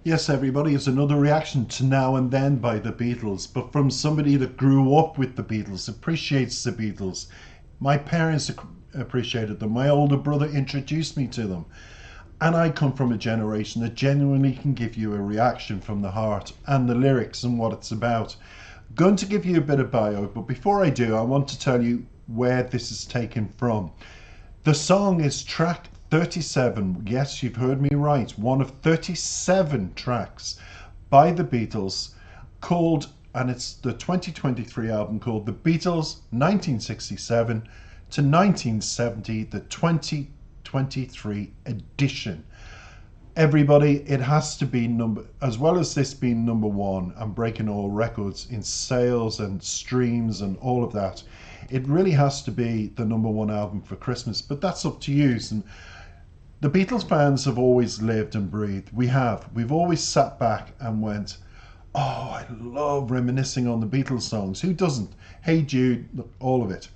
Yes, everybody, it's another reaction to Now and Then by the Beatles, but from somebody that grew up with the Beatles, appreciates the Beatles. My parents appreciated them. My older brother introduced me to them. And I come from a generation that genuinely can give you a reaction from the heart and the lyrics and what it's about. Going to give you a bit of bio, but before I do, I want to tell you where this is taken from. The song is track 37. Yes, you've heard me right. One of 37 tracks by the Beatles called, and it's the 2023 album called The Beatles 1967 to 1970, the 2023 edition. Everybody, it has to be as well as this being number one and breaking all records in sales and streams and all of that, it really has to be the number one album for Christmas, but that's up to you. And the Beatles fans have always lived and breathed. We've always sat back and went, oh, I love reminiscing on the Beatles songs. Who doesn't? Hey Jude, all of it.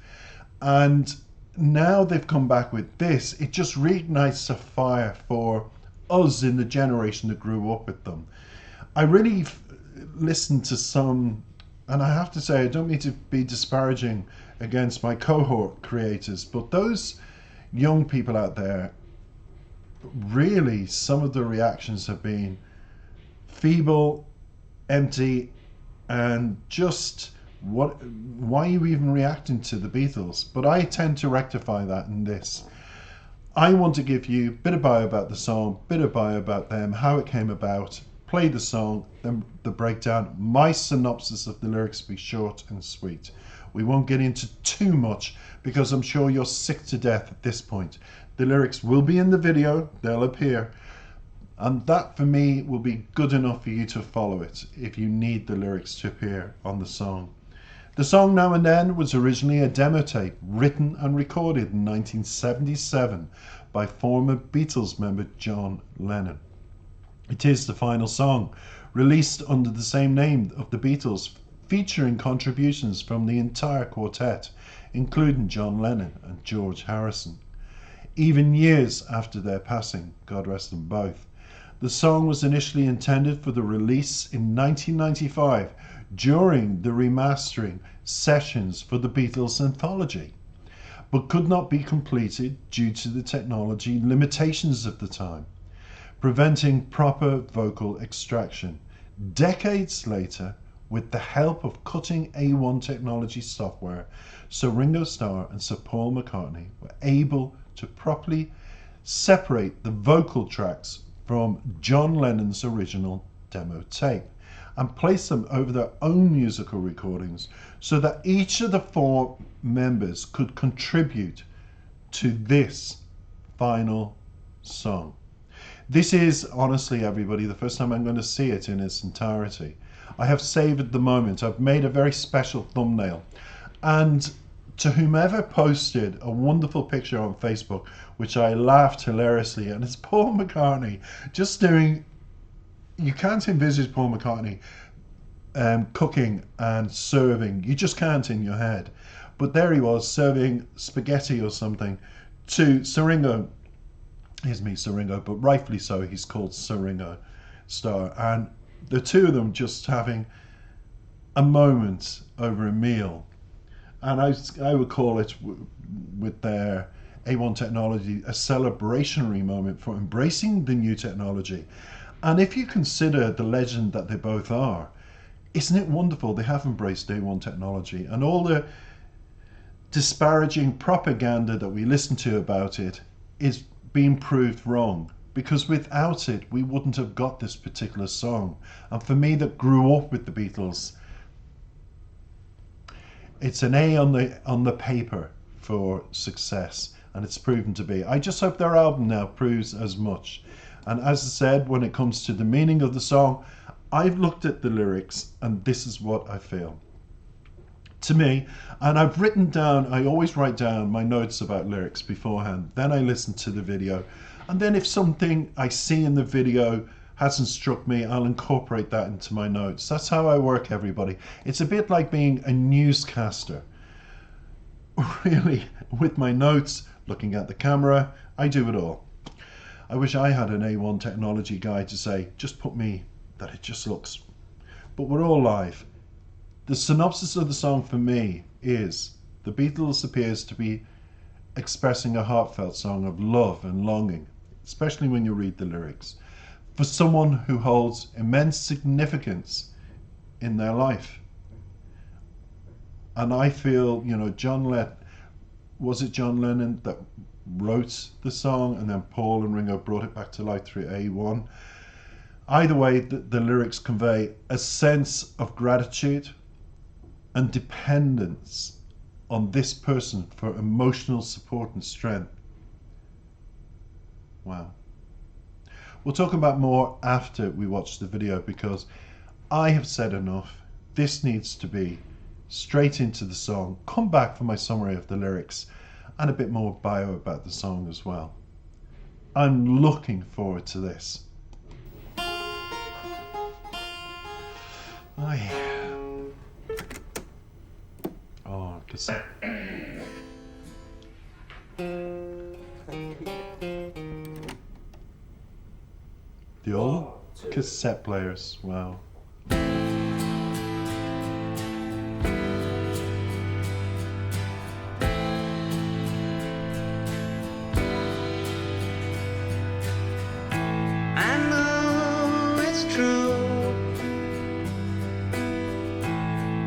And now they've come back with this. It just reignites a fire for us in the generation that grew up with them. I really listened to some, and I have to say, I don't mean to be disparaging against my cohort creators, but those young people out there, really, some of the reactions have been feeble, empty, and just why are you even reacting to the Beatles? But I tend to rectify that in this. I want to give you a bit of bio about the song, bit of bio about them, how it came about, play the song, then the breakdown. My synopsis of the lyrics will be short and sweet. We won't get into too much because I'm sure you're sick to death at this point. The lyrics will be in the video, they'll appear, and that for me will be good enough for you to follow it if you need the lyrics to appear on the song. The song Now and Then was originally a demo tape written and recorded in 1977 by former Beatles member John Lennon. It is the final song, released under the same name of the Beatles, featuring contributions from the entire quartet, including John Lennon and George Harrison. Even years after their passing, God rest them both, the song was initially intended for the release in 1995 during the remastering sessions for the Beatles anthology, but could not be completed due to the technology limitations of the time, preventing proper vocal extraction. Decades later, with the help of cutting A1 technology software, Sir Ringo Starr and Sir Paul McCartney were able to properly separate the vocal tracks from John Lennon's original demo tape and place them over their own musical recordings so that each of the four members could contribute to this final song. This is honestly, everybody, the first time I'm going to see it in its entirety. I have saved the moment. I've made a very special thumbnail, and to whomever posted a wonderful picture on Facebook, which I laughed hilariously, and it's Paul McCartney just doing, you can't envisage Paul McCartney cooking and serving. You just can't in your head. But there he was serving spaghetti or something to Sir Ringo. Here's me, Sir Ringo, but rightfully so, he's called Sir Ringo Starr. And the two of them just having a moment over a meal. And I would call it, with their A1 technology, a celebrationary moment for embracing the new technology. And if you consider the legend that they both are, isn't it wonderful they have embraced A1 technology, and all the disparaging propaganda that we listen to about it is being proved wrong, because without it we wouldn't have got this particular song. And for me that grew up with the Beatles, it's an A on the paper for success, and it's proven to be. I just hope their album now proves as much. And as I said, when it comes to the meaning of the song, I've looked at the lyrics and this is what I feel. To me, and I've written down, I always write down my notes about lyrics beforehand, then I listen to the video, and then if something I see in the video hasn't struck me, I'll incorporate that into my notes. That's how I work, everybody. It's a bit like being a newscaster. Really, with my notes, looking at the camera, I do it all. I wish I had an A1 technology guy to say, just put me, that it just looks. But we're all live. The synopsis of the song for me is the Beatles appears to be expressing a heartfelt song of love and longing, especially when you read the lyrics, for someone who holds immense significance in their life. And I feel, was it John Lennon that wrote the song and then Paul and Ringo brought it back to life through A1? Either way, the lyrics convey a sense of gratitude and dependence on this person for emotional support and strength. Wow. We'll talk about more after we watch the video, because I have said enough. This needs to be straight into the song. Come back for my summary of the lyrics and a bit more bio about the song as well. I'm looking forward to this. Oh, cassette. The old cassette players, wow. I know it's true.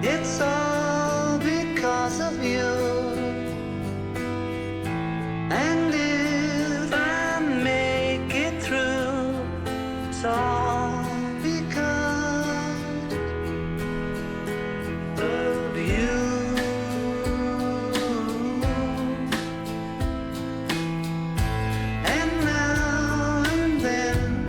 It's all because of you. And if I make it through, it's all because of you. And now and then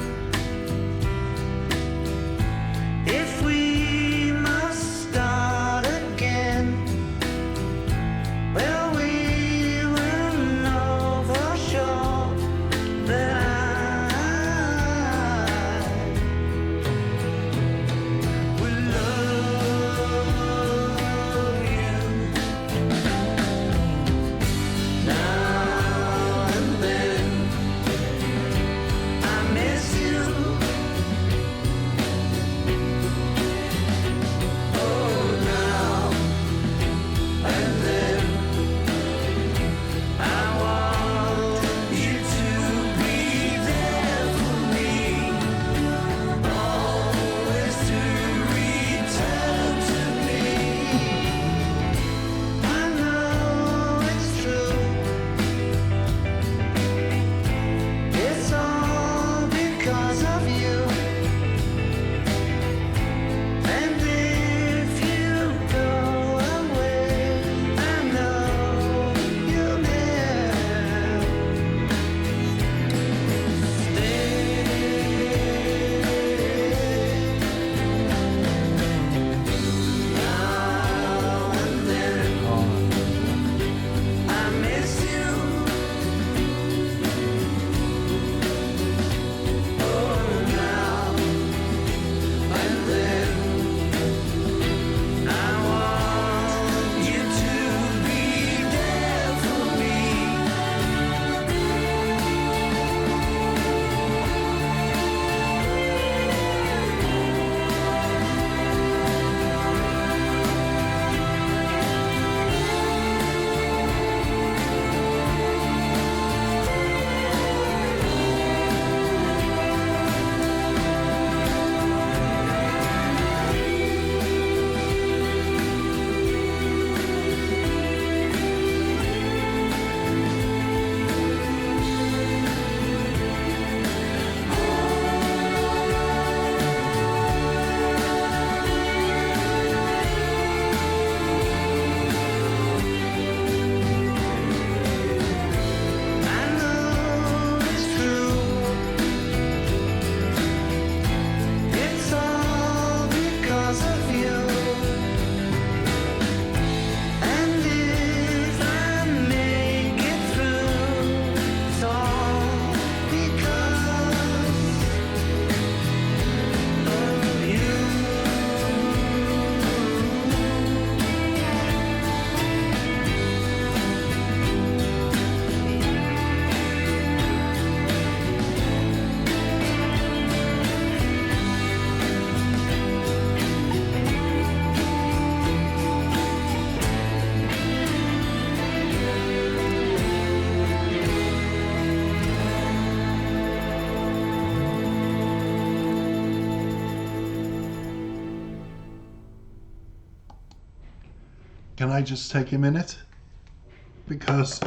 can I just take a minute? Because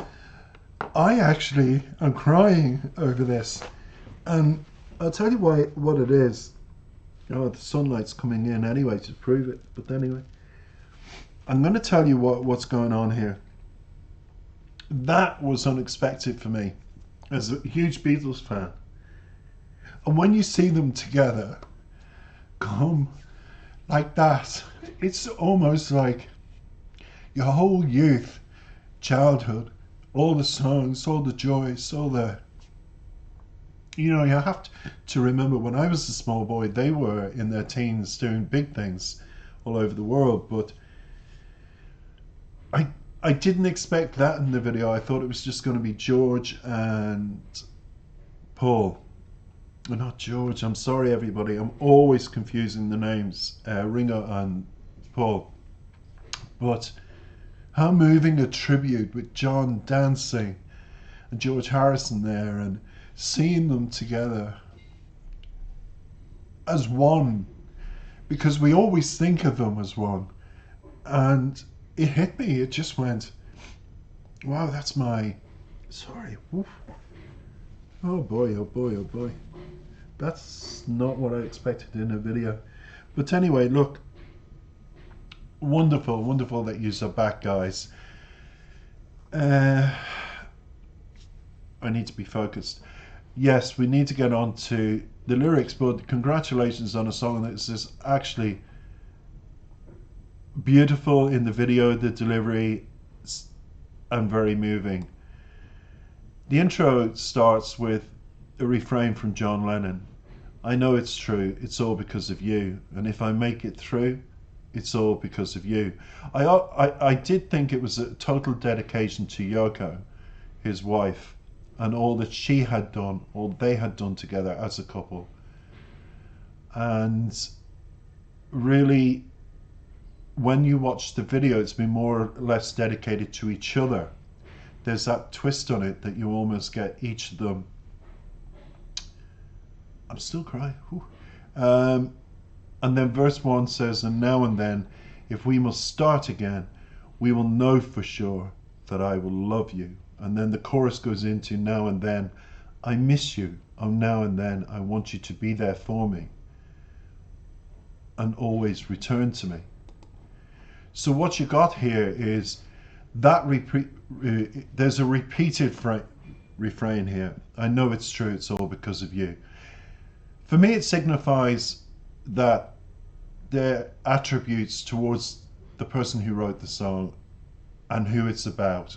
I actually am crying over this. And I'll tell you what it is. Oh, the sunlight's coming in anyway to prove it. But anyway, I'm going to tell you what's going on here. That was unexpected for me as a huge Beatles fan. And when you see them together come like that, it's almost like your whole youth, childhood, all the songs, all the joys, all the... You know, you have to remember when I was a small boy, they were in their teens doing big things all over the world. But I didn't expect that in the video. I thought it was just going to be George and Paul. Not George, I'm sorry everybody. I'm always confusing the names, Ringo and Paul. But how moving a tribute with John dancing and George Harrison there, and seeing them together as one, because we always think of them as one. And it hit me, it just went, wow, that's my... Sorry. Oof. Oh boy, oh boy, oh boy. That's not what I expected in a video. But anyway, look. Wonderful, wonderful that you're back, guys. I need to be focused. Yes, we need to get on to the lyrics, but congratulations on a song that is actually beautiful in the video, the delivery, and very moving. The intro starts with a refrain from John Lennon. I know it's true, it's all because of you. And if I make it through, it's all because of you. I did think it was a total dedication to Yoko, his wife, and all that she had done, all they had done together as a couple. And really, when you watch the video, it's been more or less dedicated to each other. There's that twist on it that you almost get each of them. I'm still crying. And then verse 1 says, and now and then, if we must start again, we will know for sure that I will love you. And then the chorus goes into, now and then, I miss you. Oh, now and then, I want you to be there for me and always return to me. So what you got here is that there's a repeated refrain here. I know it's true, it's all because of you. For me, it signifies that their attributes towards the person who wrote the song and who it's about.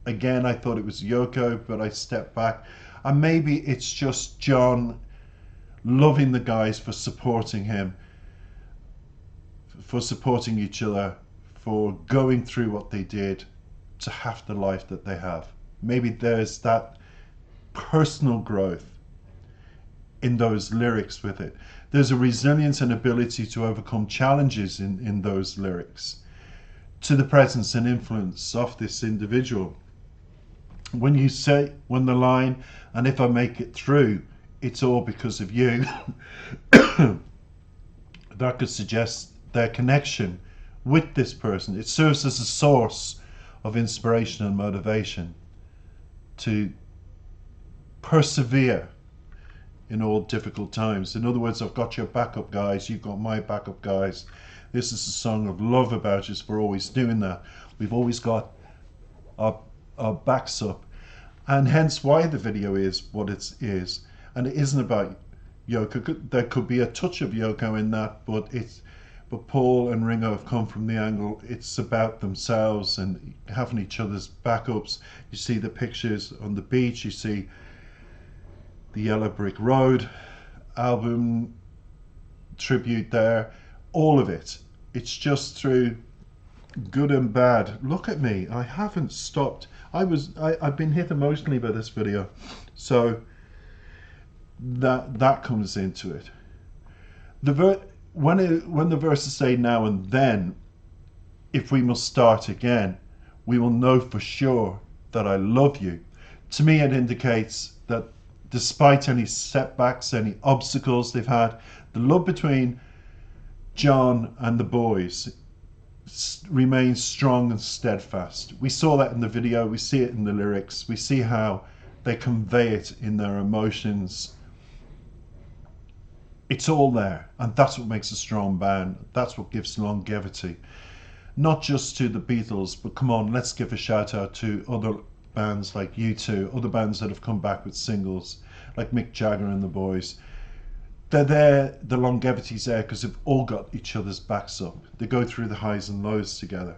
Again, I thought it was Yoko, but I stepped back. And maybe it's just John loving the guys for supporting him, for supporting each other, for going through what they did to have the life that they have. Maybe there's that personal growth in those lyrics with it. There's a resilience and ability to overcome challenges in those lyrics, to the presence and influence of this individual. When you say, when the line, and if I make it through, it's all because of you, that could suggest their connection with this person. It serves as a source of inspiration and motivation to persevere in all difficult times. In other words, I've got your backup, guys. You've got my backup, guys. This is a song of love about us for always doing that. We've always got our backs up, and hence why the video is what it is. And it isn't about Yoko. There could be a touch of Yoko in that, but Paul and Ringo have come from the angle. It's about themselves and having each other's backups. You see the pictures on the beach. You see the Yellow Brick Road album tribute there. All of it. It's just through good and bad. Look at me. I haven't stopped. I've been hit emotionally by this video. So that comes into it. When the verses say now and then, if we must start again, we will know for sure that I love you. To me, it indicates that despite any setbacks, any obstacles they've had, the love between John and the boys remains strong and steadfast. We saw that in the video, we see it in the lyrics, we see how they convey it in their emotions. It's all there, and that's what makes a strong band. That's what gives longevity. Not just to the Beatles, but come on, let's give a shout out to other bands like U2, other bands that have come back with singles, like Mick Jagger and the Boys. They're there, the longevity's there because they've all got each other's backs up. They go through the highs and lows together.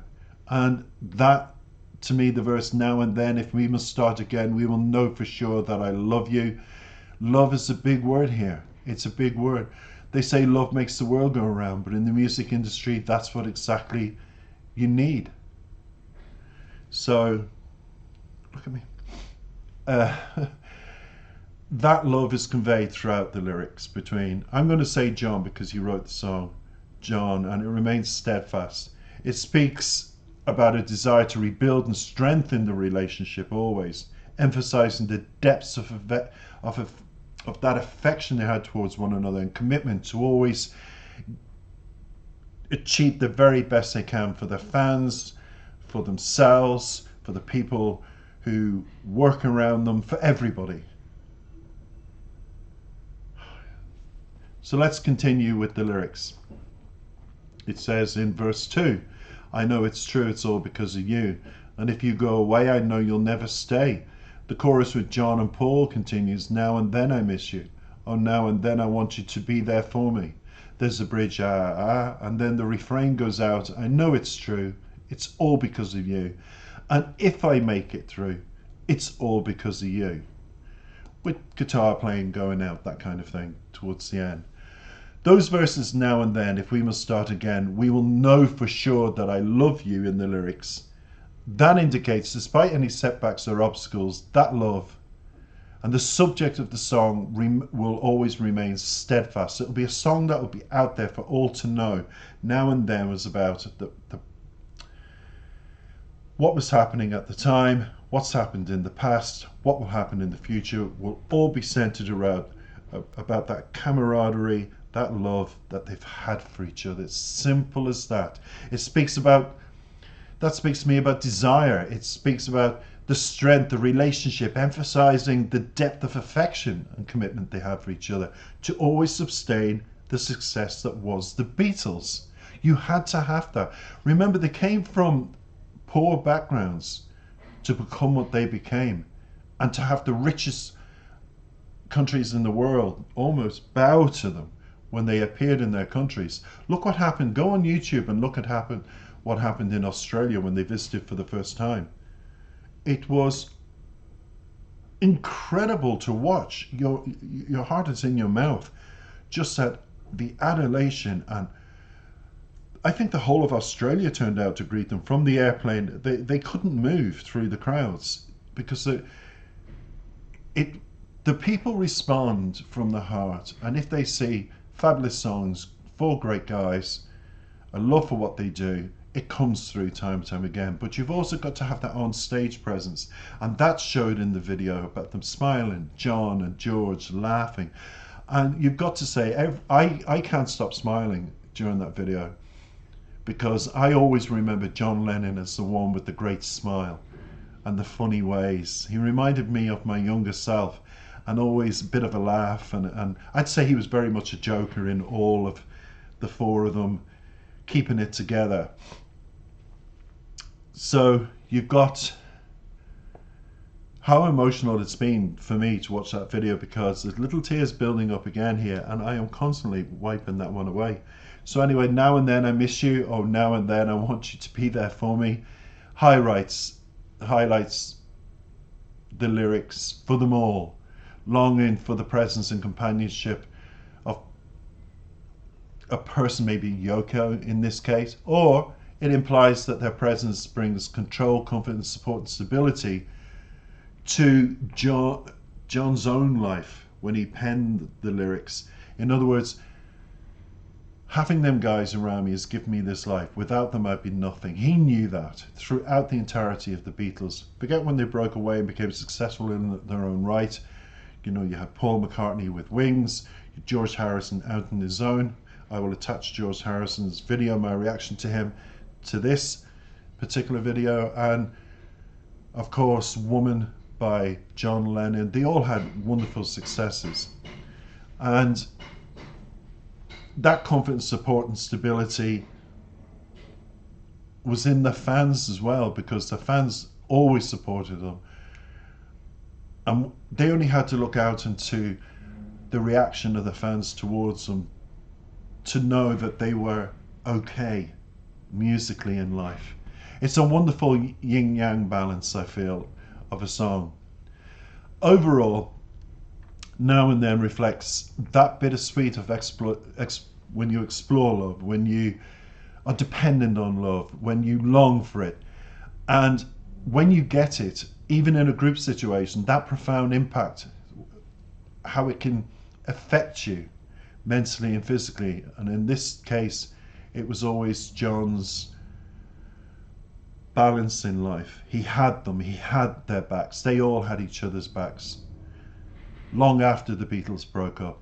And that, to me, the verse, now and then, if we must start again, we will know for sure that I love you. Love is a big word here. It's a big word. They say love makes the world go around, but in the music industry, that's what exactly you need. So, look at me. That love is conveyed throughout the lyrics between, I'm going to say John because he wrote the song, John, and it remains steadfast. It speaks about a desire to rebuild and strengthen the relationship always, emphasizing the depths of that affection they had towards one another and commitment to always achieve the very best they can for their fans, for themselves, for the people who work around them, for everybody. So let's continue with the lyrics. It says in verse 2, I know it's true, it's all because of you. And if you go away, I know you'll never stay. The chorus with John and Paul continues, now and then I miss you. Oh, now and then I want you to be there for me. There's a bridge, and then the refrain goes out, I know it's true, it's all because of you. And if I make it through, it's all because of you. With guitar playing going out, that kind of thing, towards the end. Those verses, now and then, if we must start again, we will know for sure that I love you in the lyrics. That indicates, despite any setbacks or obstacles, that love and the subject of the song will always remain steadfast. It'll be a song that will be out there for all to know. Now and then was about what was happening at the time, what's happened in the past, what will happen in the future, will all be centered around about that camaraderie, that love that they've had for each other. It's simple as that. That speaks to me about desire. It speaks about the strength, the relationship, emphasizing the depth of affection and commitment they have for each other to always sustain the success that was the Beatles. You had to have that. Remember, they came from poor backgrounds to become what they became, and to have the richest countries in the world almost bow to them when they appeared in their countries. Look what happened. Go on YouTube and look at what happened in Australia when they visited for the first time. It was incredible to watch. Your heart is in your mouth. Just at the adulation, and I think the whole of Australia turned out to greet them from the airplane. They couldn't move through the crowds because the people respond from the heart, and if they see fabulous songs, 4 great guys, a love for what they do, it comes through time and time again. But you've also got to have that on stage presence, and that showed in the video about them smiling, John and George laughing, and you've got to say, I can't stop smiling during that video, because I always remember John Lennon as the one with the great smile and the funny ways. He reminded me of my younger self, and always a bit of a laugh, and I'd say he was very much a joker in all of the 4 of them keeping it together. So you've got how emotional it's been for me to watch that video, because there's little tears building up again here, and I am constantly wiping that one away. So anyway, now and then I miss you. Oh, now and then I want you to be there for me. Highlights the lyrics for them all, longing for the presence and companionship of a person, maybe Yoko in this case, or it implies that their presence brings control, confidence, support, and stability to John's own life when he penned the lyrics. In other words, having them guys around me has given me this life. Without them, I'd be nothing. He knew that throughout the entirety of the Beatles. Forget when they broke away and became successful in their own right. You know, you had Paul McCartney with Wings, George Harrison out on his own. I will attach George Harrison's video, my reaction to him, to this particular video, and of course Woman by John Lennon. They all had wonderful successes, and that confidence, support and stability was in the fans as well, because the fans always supported them, and they only had to look out into the reaction of the fans towards them to know that they were okay musically in life. It's a wonderful yin-yang balance, I feel, of a song. Overall, Now and Then reflects that bittersweet of when you explore love, when you are dependent on love, when you long for it, and when you get it, even in a group situation, that profound impact, how it can affect you mentally and physically. And in this case, it was always John's balance in life. He had them, he had their backs, they all had each other's backs long after the Beatles broke up.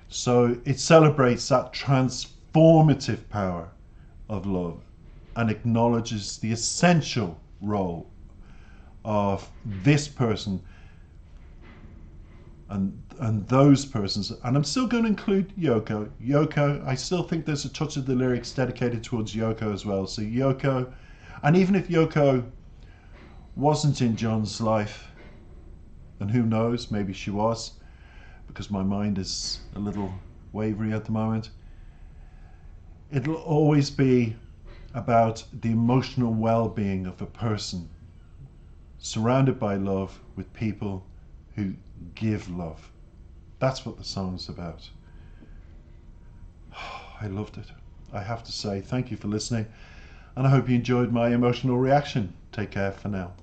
So it celebrates that transformative power of love and acknowledges the essential role of this person and those persons. And I'm still going to include Yoko. Yoko, I still think there's a touch of the lyrics dedicated towards Yoko as well. So Yoko, and even if Yoko wasn't in John's life, and who knows, maybe she was, because my mind is a little wavery at the moment, it'll always be about the emotional well-being of a person surrounded by love, with people who give love. That's what the song's about. I loved it. I have to say thank you for listening, and I hope you enjoyed my emotional reaction. Take care for now.